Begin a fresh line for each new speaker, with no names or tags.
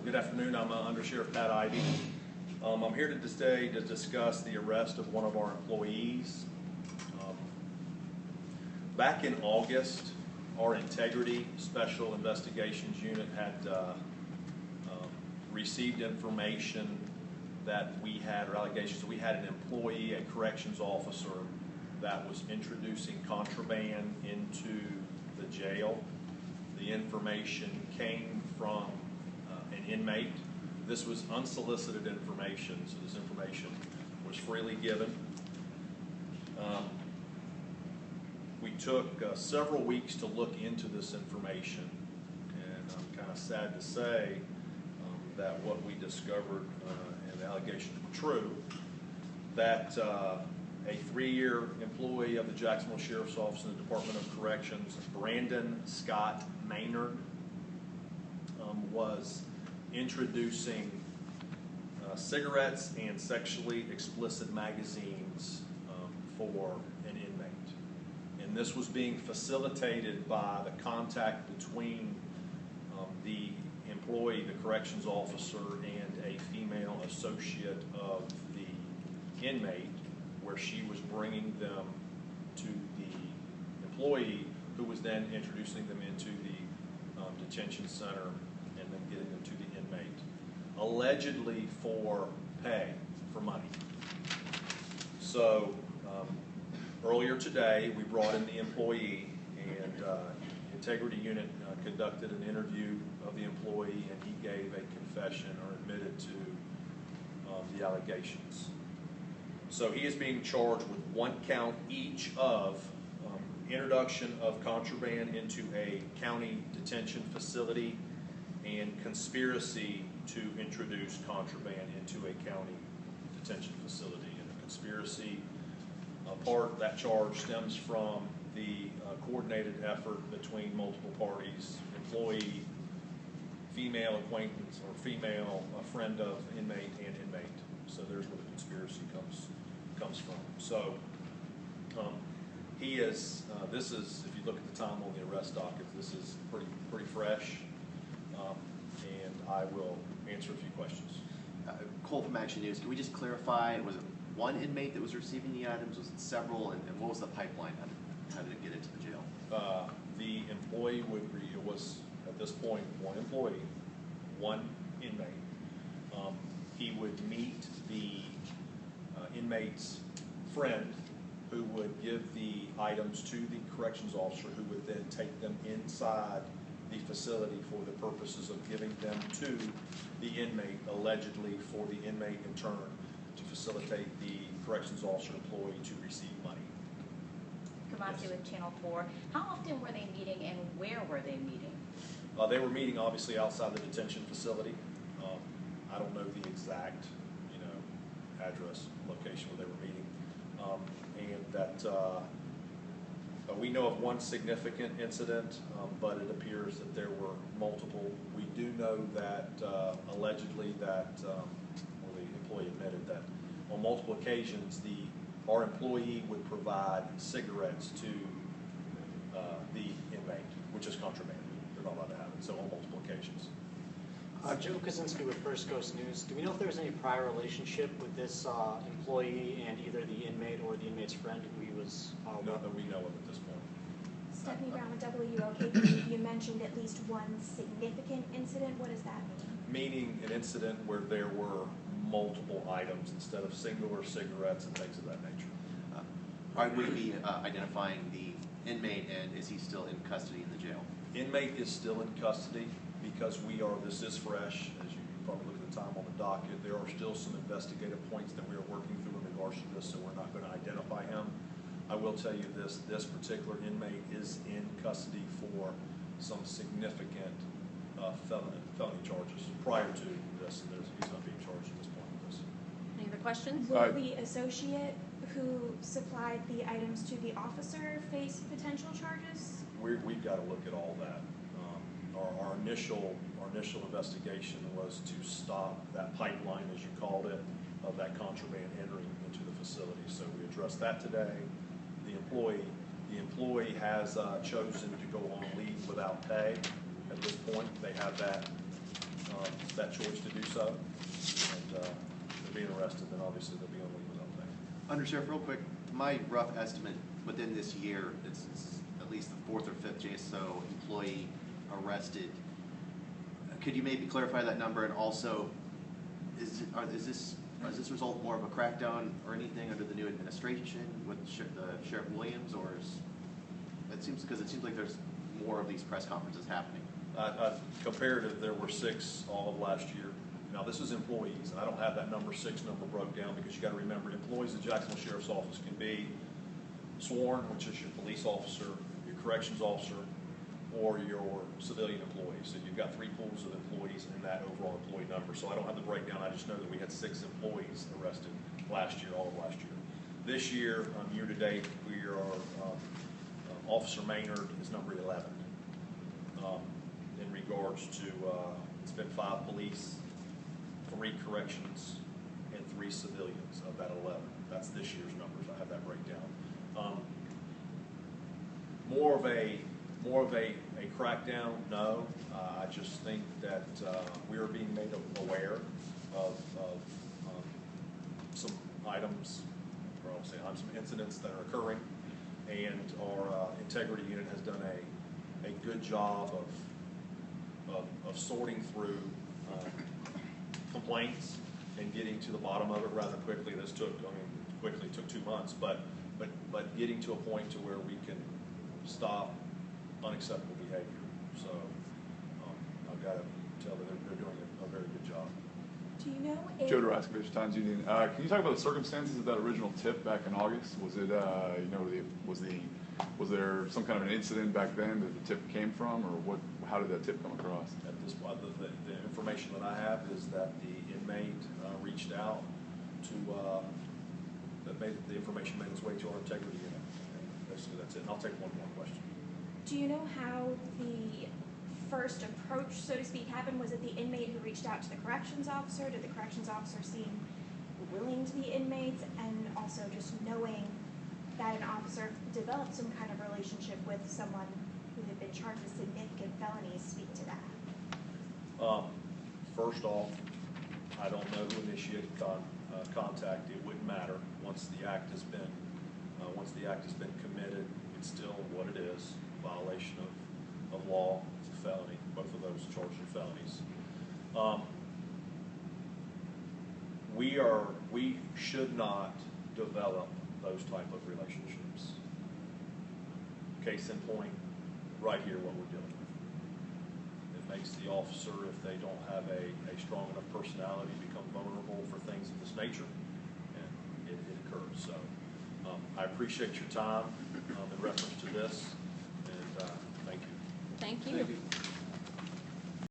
Good afternoon. I'm Undersheriff Pat Ivey. I'm here today to discuss the arrest of one of our employees. Back in August, our Integrity Special Investigations Unit had received information that we had, or allegations that we had an employee, a corrections officer, that was introducing contraband into the jail. The information came from an inmate. This was unsolicited information, so this information was freely given. We took several weeks to look into this information, and I'm kind of sad to say that what we discovered, and the allegations were true, that a 3-year employee of the Jacksonville Sheriff's Office in the Department of Corrections, Brandon Scott Maynard, was introducing cigarettes and sexually explicit magazines for an inmate. And this was being facilitated by the contact between the employee, the corrections officer, and a female associate of the inmate, where she was bringing them to the employee, who was then introducing them into the detention center and then getting them to the inmate, allegedly for pay, for money. So earlier today, we brought in the employee, and the Integrity Unit conducted an interview of the employee, and he gave a confession, or admitted to the allegations. So he is being charged with 1 count each of introduction of contraband into a county detention facility and conspiracy to introduce contraband into a county detention facility. And the conspiracy part, that charge stems from the coordinated effort between multiple parties, employee, female acquaintance, or female friend of inmate and inmate. So there's where the conspiracy comes from. So he is, this is, if you look at the time on the arrest docket, this is pretty fresh, and I will answer a few questions.
Cole from Action News, can we just clarify, was it 1 inmate that was receiving the items? Was it several? And what was the pipeline? How did it get into the jail?
The employee it was, at this point, 1 employee, 1 inmate. He would meet the inmate's friend, who would give the items to the corrections officer, who would then take them inside the facility for the purposes of giving them to the inmate, allegedly for the inmate in turn to facilitate the corrections officer employee to receive money.
Kamasi with Channel 4. How often were they meeting, and where were they meeting?
They were meeting obviously outside the detention facility. I don't know the exact, address, location where they were meeting, and that we know of 1 significant incident, but it appears that there were multiple. We do know that allegedly that, or the employee admitted that on multiple occasions our employee would provide cigarettes to the inmate, which is contraband. They're not allowed to have it. So on multiple occasions.
Joe Kaczynski with First Coast News. Do we know if there was any prior relationship with this employee and either the inmate or the inmate's friend who he was?
Not that we know of at this point.
Stephanie Brown with WOKP. You mentioned at least 1 significant incident. What does that mean?
Meaning an incident where there were multiple items instead of singular cigarettes and things of that nature.
Would he be identifying the inmate, and is he still in custody in the jail?
Inmate is still in custody because this is fresh, as you can probably look at the time on the docket. There are still some investigative points that we are working through in regards to this, so we're not going to identify him. I will tell you this particular inmate is in custody for some significant felony charges prior to this, and he's not being charged at this point with this.
Any other questions?
Will the associate who supplied the items to the officer face potential charges?
We've got to look at all that. Our initial investigation was to stop that pipeline, as you called it, of that contraband entering into the facility. So we addressed that today. The employee has chosen to go on leave without pay. At this point, they have that that choice to do so. And they're being arrested, then obviously they'll be on leave without pay.
Undersheriff, real quick, my rough estimate within this year, it's at least the 4th or 5th JSO employee arrested. Could you maybe clarify that number, and also, does this result more of a crackdown or anything under the new administration with Sheriff Williams, or it seems like there's more of these press conferences happening?
Comparative, there were 6 all of last year. Now, this is employees. I don't have that number 6 number broke down, because you got to remember, employees at Jacksonville Sheriff's Office can be sworn, which is your police officer, your corrections officer, or your civilian employees. So you've got 3 pools of employees in that overall employee number. So I don't have the breakdown. I just know that we had 6 employees arrested last year, all of last year. This year, year to date, we are Officer Maynard is number 11. In regards to, it's been 5 police, 3 corrections, and 3 civilians of that 11. That's this year's numbers. I have that breakdown. More of a crackdown, no. I just think that we are being made aware of some items, or I'll say some incidents that are occurring, and our integrity unit has done a good job of sorting through complaints and getting to the bottom of it rather quickly. This took, quickly took 2 months, but getting to a point to where we can stop unacceptable behavior. So I've got to tell that they're doing a very good job.
Do you know if...
Joe Daraskovich, Times Union. Can you talk about the circumstances of that original tip back in August? Was it, was there some kind of an incident back then that the tip came from, or what? How did that tip come across?
At this point, the information that I have is that the inmate reached out to, the information made its way to our integrity unit. And basically that's it. And I'll take one more question.
Do you know how the first approach, so to speak, happened? Was it the inmate who reached out to the corrections officer? Did the corrections officer seem willing to the inmates? And also just knowing that an officer developed some kind of relationship with someone who had been charged with significant felonies, speak to that.
First off, I don't know who initiated contact. It wouldn't matter once the act has been committed. It's still what it is, violation of law. It's a felony. Both of those charged with felonies. We should not develop those type of relationships. Case in point, right here, what we're dealing with. It makes the officer, if they don't have a strong enough personality, become vulnerable for things of this nature, and it occurs. So I appreciate your time in reference to this, and thank you.
Thank you.
Thank you.